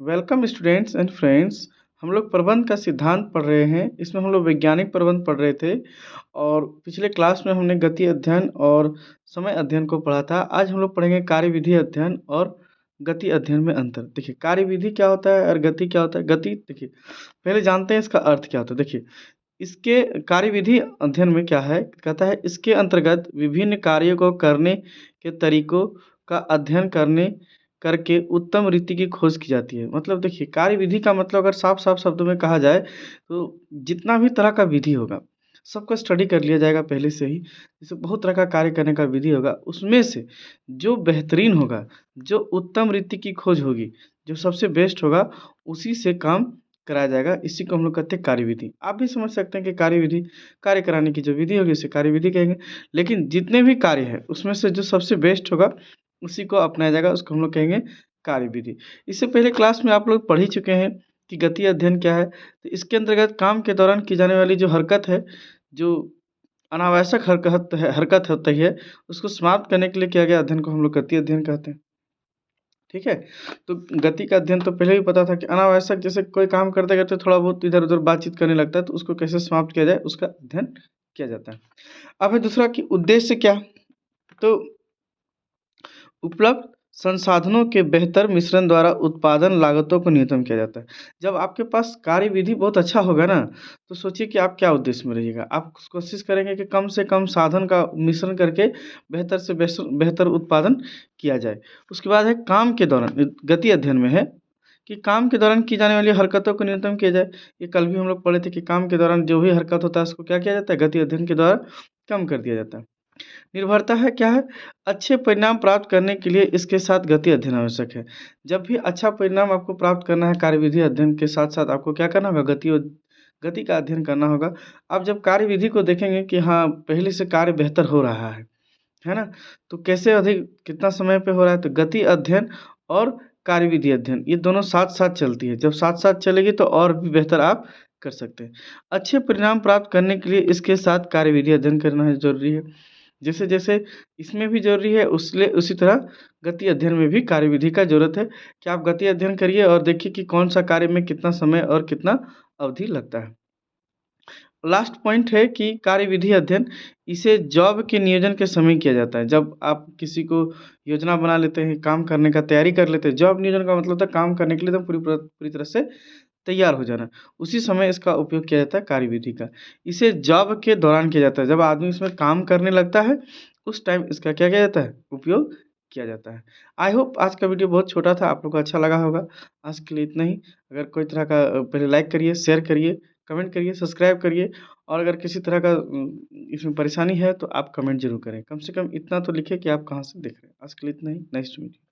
Welcome students and friends. हम लोग प्रबंध का सिद्धांत पढ़ रहे हैं। इसमें हम लोग वैज्ञानिक प्रबंध पढ़ रहे थे और पिछले क्लास में हमने गति अध्ययन और समय अध्ययन को पढ़ा था। आज हम लोग पढ़ेंगे कार्यविधि अध्ययन और गति अध्ययन में अंतर। देखिए, कार्यविधि क्या होता है और गति क्या होता है। गति, देखिए पहले जानते हैं इसका अर्थ क्या होता है। देखिए, इसके कार्यविधि अध्ययन में क्या है, कहता है इसके अंतर्गत विभिन्न कार्यों को करने के तरीकों का अध्ययन करके उत्तम रीति की खोज की जाती है। मतलब देखिए, कार्यविधि का मतलब अगर साफ-साफ शब्दों में कहा जाए तो जितना भी तरह का विधि होगा, सबको स्टडी कर लिया जाएगा पहले से ही। जैसे बहुत तरह का कार्य करने का विधि होगा, उसमें से जो बेहतरीन होगा, जो उत्तम रीति की खोज होगी, जो सबसे बेस्ट होगा, उसी से काम कराया जाएगा। इसी को हम लोग कहते हैं कार्यविधि। आप भी समझ सकते हैं कि कार्यविधि, कार्य कराने की जो विधि होगी उसे कार्यविधि कहेंगे। लेकिन जितने भी कार्य हैं, उसमें से जो सबसे बेस्ट होगा, उसी को अपनाया जाएगा, उसको हम लोग कहेंगे कार्यविधि। इससे पहले क्लास में आप लोग पढ़ ही चुके हैं कि गति अध्ययन क्या है। तो इसके अंतर्गत काम के दौरान की जाने वाली जो हरकत है, जो अनावश्यक हरकत होती है, उसको समाप्त करने के लिए किया गया अध्ययन को हम लोग गति अध्ययन कहते हैं। ठीक है, तो गति का अध्ययन तो पहले ही पता था कि अनावश्यक, जैसे कोई काम करते करते थोड़ा बहुत इधर उधर बातचीत करने लगता है, तो उसको कैसे समाप्त किया जाए, उसका अध्ययन किया जाता है। अब है दूसरा कि उद्देश्य क्या। तो उपलब्ध संसाधनों के बेहतर मिश्रण द्वारा उत्पादन लागतों को न्यूनतम किया जाता है। जब आपके पास कार्यविधि बहुत अच्छा होगा ना, तो सोचिए कि आप क्या उद्देश्य में रहिएगा। आप कोशिश करेंगे कि कम से कम साधन का मिश्रण करके बेहतर से बेहतर उत्पादन किया जाए। उसके बाद है काम के दौरान, गति अध्ययन में है कि काम के दौरान की जाने वाली हरकतों को न्यूनतम किया जाए। ये कल भी हम लोग पढ़े थे कि काम के दौरान जो भी हरकत होता है उसको क्या किया जाता है, गति अध्ययन के द्वारा कम कर दिया जाता है। निर्भरता है क्या है, अच्छे परिणाम प्राप्त करने के लिए इसके साथ गति अध्ययन आवश्यक है। जब भी अच्छा परिणाम आपको प्राप्त करना है, कार्यविधि अध्ययन के साथ-साथ आपको क्या करना होगा, गति का अध्ययन करना होगा। आप जब कार्यविधि को देखेंगे कि हाँ, पहले से कार्य बेहतर हो रहा है ना? तो कैसे अधिक कितना समय पे हो रहा है, तो गति अध्ययन और कार्यविधि अध्ययन ये दोनों साथ-साथ चलती है। जब साथ-साथ चलेगी तो और भी बेहतर आप कर सकते हैं। अच्छे परिणाम प्राप्त करने के लिए इसके साथ कार्यविधि अध्ययन करना है ज़रूरी है। जैसे-जैसे इसमें भी ज़रूरी है, उसले उसी तरह गति अध्ययन में भी कार्यविधि का ज़रूरत है कि आप गति अध्ययन करिए और देखिए कि कौन-सा कार्य में कितना समय और कितना अवधि लगता है। लास्ट पॉइंट है कि कार्यविधि अध्ययन, इसे जॉब के नियोजन के समय किया जाता है। जब आप किसी को योजना बना लेते हैं, काम करने का तैयारी कर लेते हैं, जॉब नियोजन का मतलब होता है काम करने के लिए एकदम पूरी तरह से तैयार हो जाना। उसी समय इसका उपयोग किया जाता है कार्यविधि का। इसे जॉब के दौरान किया जाता है। जब आदमी इसमें काम करने लगता है, उस टाइम इसका क्या किया जाता है, उपयोग किया जाता है। आई होप आज का वीडियो बहुत छोटा था, आप लोग को अच्छा लगा होगा। आज के लिए इतना ही। अगर कोई तरह का पहले लाइक करिए, शेयर करिए, कमेंट करिए, सब्सक्राइब करिए और अगर किसी तरह का इसमें परेशानी है तो आप कमेंट ज़रूर करें। कम से कम इतना तो लिखें कि आप कहाँ से देख रहे हैं। आज के लिए इतना ही। Nice to meet you.